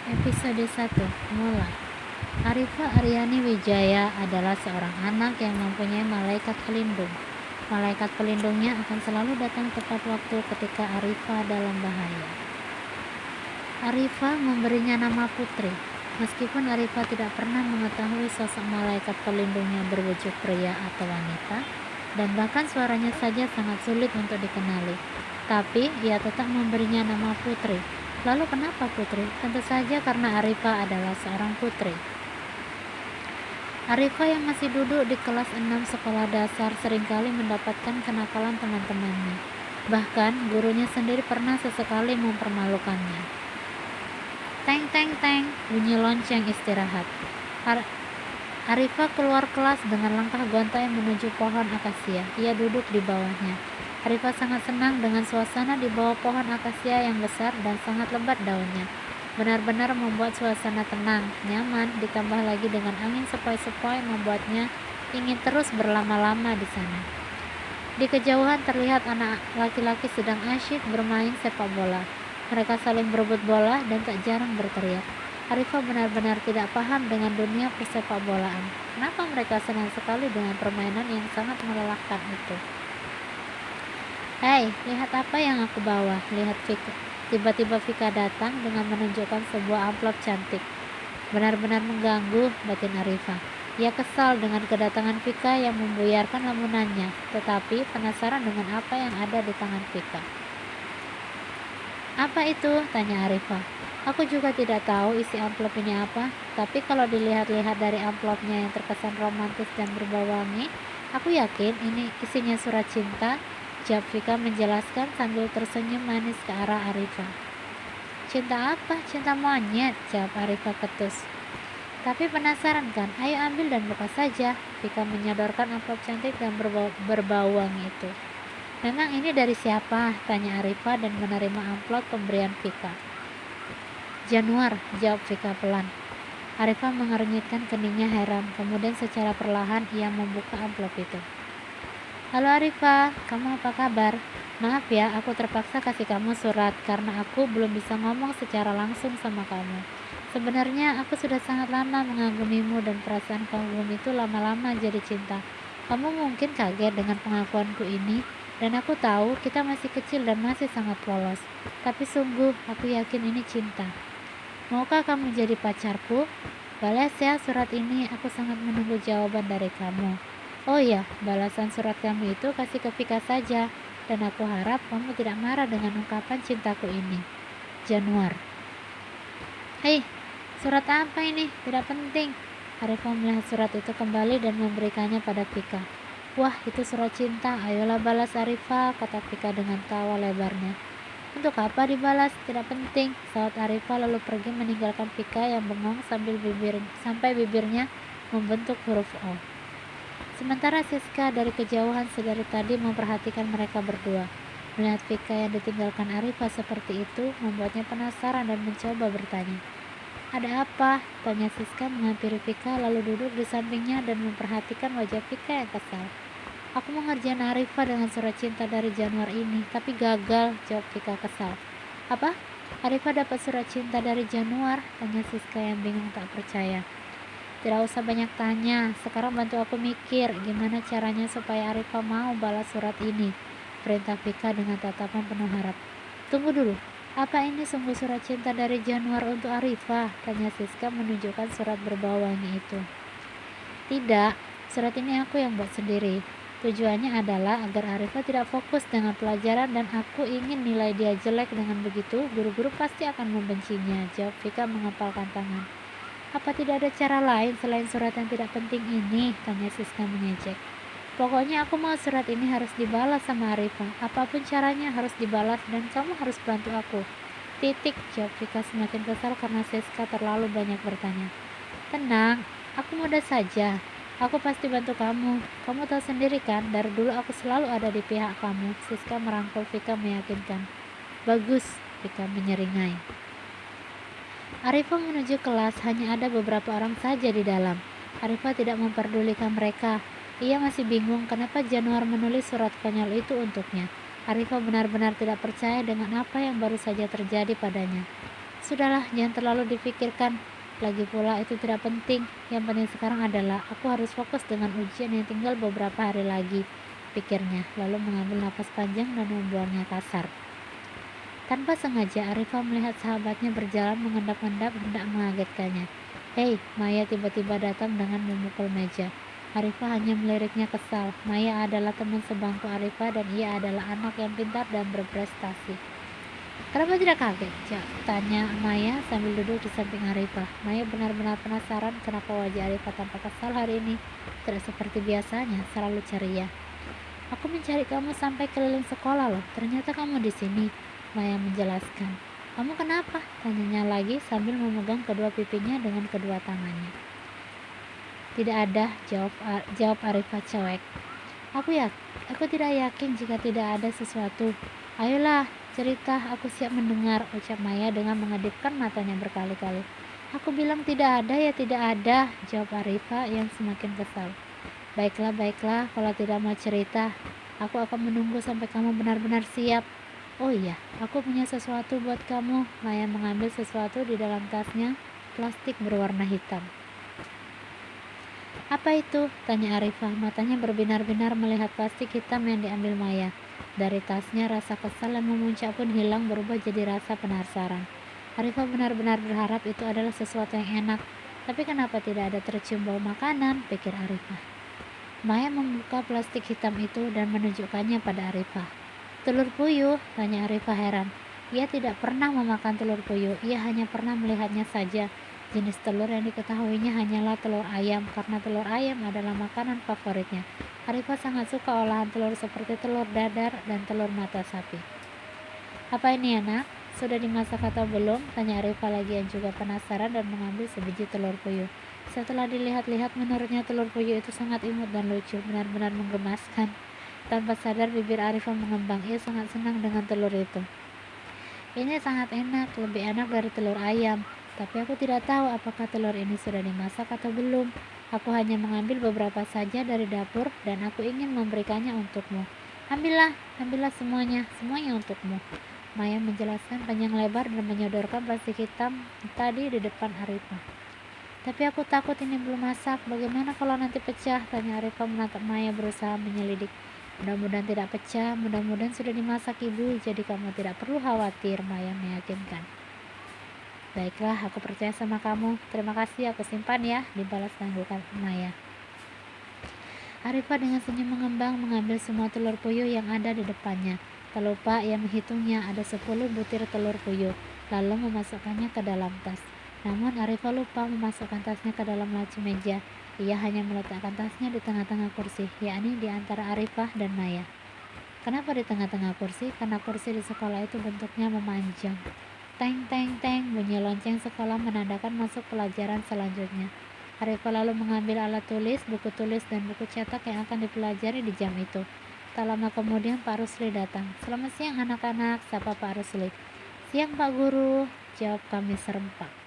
Episode 1. Mulai. Arifa Aryani Wijaya adalah seorang anak yang mempunyai malaikat pelindung. Malaikat pelindungnya akan selalu datang tepat waktu ketika Arifa dalam bahaya. Arifa memberinya nama Putri. Meskipun Arifa tidak pernah mengetahui sosok malaikat pelindungnya berwujud pria atau wanita, dan bahkan suaranya saja sangat sulit untuk dikenali, tapi ia tetap memberinya nama Putri. Lalu kenapa Putri? Tentu saja karena Arifa adalah seorang putri. Arifa yang masih duduk di kelas 6 sekolah dasar seringkali mendapatkan kenakalan teman-temannya. Bahkan gurunya sendiri pernah sesekali mempermalukannya. Teng teng teng, bunyi lonceng istirahat. Arifa keluar kelas dengan langkah gontai menuju pohon akasia. Ia duduk di bawahnya. Arifa sangat senang dengan suasana di bawah pohon akasia yang besar dan sangat lebat daunnya. Benar-benar membuat suasana tenang, nyaman, ditambah lagi dengan angin sepoi-sepoi membuatnya ingin terus berlama-lama di sana. Di kejauhan terlihat anak laki-laki sedang asyik bermain sepak bola. Mereka saling berebut bola dan tak jarang berteriak. Arifa benar-benar tidak paham dengan dunia persepak bolaan. Kenapa mereka senang sekali dengan permainan yang sangat melelahkan itu? Hei, lihat apa yang aku bawa, lihat Vika. Tiba-tiba Vika datang dengan menunjukkan sebuah amplop cantik. Benar-benar mengganggu batin Arifa. Ia kesal dengan kedatangan Vika yang membuyarkan lamunannya, tetapi penasaran dengan apa yang ada di tangan Vika. Apa itu? Tanya Arifa. Aku juga tidak tahu isi amplop ini apa, tapi kalau dilihat-lihat dari amplopnya yang terkesan romantis dan berbau wangi, aku yakin ini isinya surat cinta. Jawab Vika menjelaskan sambil tersenyum manis ke arah Arifa. Cinta apa? Cinta monyet, jawab Arifa ketus. Tapi penasaran kan? Ayo ambil dan buka saja. Vika menyodorkan amplop cantik dan berbau wangi itu. Memang ini dari siapa? Tanya Arifa dan menerima amplop pemberian Vika. Januar, jawab Vika pelan. Arifa mengernyitkan keningnya heran, kemudian secara perlahan ia membuka amplop itu. Halo Arifa, kamu apa kabar? Maaf ya, aku terpaksa kasih kamu surat karena aku belum bisa ngomong secara langsung sama kamu. Sebenarnya aku sudah sangat lama mengagumimu dan perasaan kagum itu lama-lama jadi cinta. Kamu mungkin kaget dengan pengakuanku ini, dan aku tahu kita masih kecil dan masih sangat polos. Tapi sungguh, aku yakin ini cinta. Maukah kamu jadi pacarku? Balas ya surat ini, aku sangat menunggu jawaban dari kamu. Oh iya, balasan surat kamu itu kasih ke Vika saja, dan aku harap kamu tidak marah dengan ungkapan cintaku ini. Januar. Hei, surat apa ini? Tidak penting. Arifa melihat surat itu kembali dan memberikannya pada Vika. Wah, itu surat cinta, ayolah balas Arifa, kata Vika dengan tawa lebarnya. Untuk apa dibalas? Tidak penting. Saat Arifa lalu pergi meninggalkan Vika yang bengong sampai bibirnya membentuk huruf O. Sementara Siska dari kejauhan sedari tadi memperhatikan mereka berdua. Melihat Vika yang ditinggalkan Arifa seperti itu membuatnya penasaran dan mencoba bertanya. Ada apa? Tanya Siska menghampiri Vika lalu duduk di sampingnya dan memperhatikan wajah Vika yang kesal. Aku mengerjain Arifa dengan surat cinta dari Januar ini, tapi gagal, jawab Vika kesal. Apa? Arifa dapat surat cinta dari Januar? Tanya Siska yang bingung tak percaya. Tidak usah banyak tanya, sekarang bantu aku mikir gimana caranya supaya Arifa mau balas surat ini, perintah Vika dengan tatapan penuh harap. Tunggu dulu, apa ini sungguh surat cinta dari Januar untuk Arifa? Tanya Siska menunjukkan surat berbau wangi itu. Tidak, surat ini aku yang buat sendiri. Tujuannya adalah agar Arifa tidak fokus dengan pelajaran dan aku ingin nilai dia jelek. Dengan begitu, guru-guru pasti akan membencinya, jawab Vika mengepalkan tangan. Apa tidak ada cara lain selain surat yang tidak penting ini? Tanya Siska mengejek. Pokoknya aku mau surat ini harus dibalas sama Arifa. Apapun caranya harus dibalas dan kamu harus bantu aku. Titik, jawab Vika semakin kesal karena Siska terlalu banyak bertanya. Tenang, aku mudah saja. Aku pasti bantu kamu. Kamu tahu sendiri kan, dari dulu aku selalu ada di pihak kamu. Siska merangkul Vika meyakinkan. Bagus, Vika menyeringai. Arifa menuju kelas, hanya ada beberapa orang saja di dalam. Arifa tidak memperdulikan mereka. Ia masih bingung kenapa Januar menulis surat konyol itu untuknya. Arifa benar-benar tidak percaya dengan apa yang baru saja terjadi padanya. Sudahlah, jangan terlalu dipikirkan. Lagi pula itu tidak penting. Yang penting sekarang adalah aku harus fokus dengan ujian yang tinggal beberapa hari lagi, pikirnya, lalu mengambil nafas panjang dan membuangnya kasar. Tanpa sengaja, Arifah melihat sahabatnya berjalan mengendap-endap hendak mengagetkannya. Hei, Maya tiba-tiba datang dengan memukul meja. Arifah hanya meliriknya kesal. Maya adalah teman sebangku Arifah dan ia adalah anak yang pintar dan berprestasi. Kenapa tidak kaget? Tanya Maya sambil duduk di samping Arifah. Maya benar-benar penasaran kenapa wajah Arifah tampak kesal hari ini. Tidak seperti biasanya, selalu ceria. Aku mencari kamu sampai keliling sekolah loh. Ternyata kamu di sini. Maya menjelaskan. Kamu kenapa? Tanyanya lagi sambil memegang kedua pipinya dengan kedua tangannya. Tidak ada, jawab Arifah cuek. Aku tidak yakin jika tidak ada sesuatu. Ayolah, cerita, aku siap mendengar, ucap Maya dengan mengedipkan matanya berkali-kali. Aku bilang tidak ada ya tidak ada, jawab Arifah yang semakin kesal. Baiklah, kalau tidak mau cerita, aku akan menunggu sampai kamu benar-benar siap. Oh iya, aku punya sesuatu buat kamu. Maya mengambil sesuatu di dalam tasnya, plastik berwarna hitam. Apa itu? Tanya Arifah, matanya berbinar-binar melihat plastik hitam yang diambil Maya. Dari tasnya rasa kesal yang memuncak pun hilang berubah jadi rasa penasaran. Arifah benar-benar berharap itu adalah sesuatu yang enak. Tapi kenapa tidak ada tercium bau makanan? Pikir Arifah. Maya membuka plastik hitam itu dan menunjukkannya pada Arifah. Telur puyuh? Tanya Arifah heran. Ia tidak pernah memakan telur puyuh, ia hanya pernah melihatnya saja. Jenis telur yang diketahuinya hanyalah telur ayam, karena telur ayam adalah makanan favoritnya. Arifah sangat suka olahan telur seperti telur dadar dan telur mata sapi. Apa ini anak? Sudah dimasak atau belum? Tanya Arifah lagi yang juga penasaran dan mengambil sebiji telur puyuh. Setelah dilihat-lihat, menurutnya telur puyuh itu sangat imut dan lucu, benar-benar menggemaskan. Tanpa sadar bibir Arifah mengembang, ia sangat senang dengan telur itu. Ini sangat enak, lebih enak dari telur ayam. Tapi aku tidak tahu apakah telur ini sudah dimasak atau belum. Aku hanya mengambil beberapa saja dari dapur dan aku ingin memberikannya untukmu. Ambillah semuanya untukmu. Maya menjelaskan panjang lebar dan menyodorkan plastik hitam tadi di depan Arifah. Tapi aku takut ini belum masak. Bagaimana kalau nanti pecah? Tanya Arifah menatap Maya berusaha menyelidik. Mudah-mudahan tidak pecah, mudah-mudahan sudah dimasak ibu, jadi kamu tidak perlu khawatir, Maya meyakinkan. Baiklah, aku percaya sama kamu. Terima kasih, aku simpan ya, dibalas tangguhkan Maya. Arifah dengan senyum mengembang mengambil semua telur puyuh yang ada di depannya. Tak lupa ia menghitungnya ada 10 butir telur puyuh, lalu memasukkannya ke dalam tas. Namun Arifah lupa memasukkan tasnya ke dalam laci meja. Ia hanya meletakkan tasnya di tengah-tengah kursi, yakni di antara Arifah dan Maya. Kenapa di tengah-tengah kursi? Karena kursi di sekolah itu bentuknya memanjang. Teng teng teng, bunyi lonceng sekolah menandakan masuk pelajaran selanjutnya. Arifah lalu mengambil alat tulis, buku tulis, dan buku cetak yang akan dipelajari di jam itu. Tak lama kemudian Pak Rusli datang. Selamat siang anak-anak, sapa Pak Rusli. Siang Pak Guru, jawab kami serempak.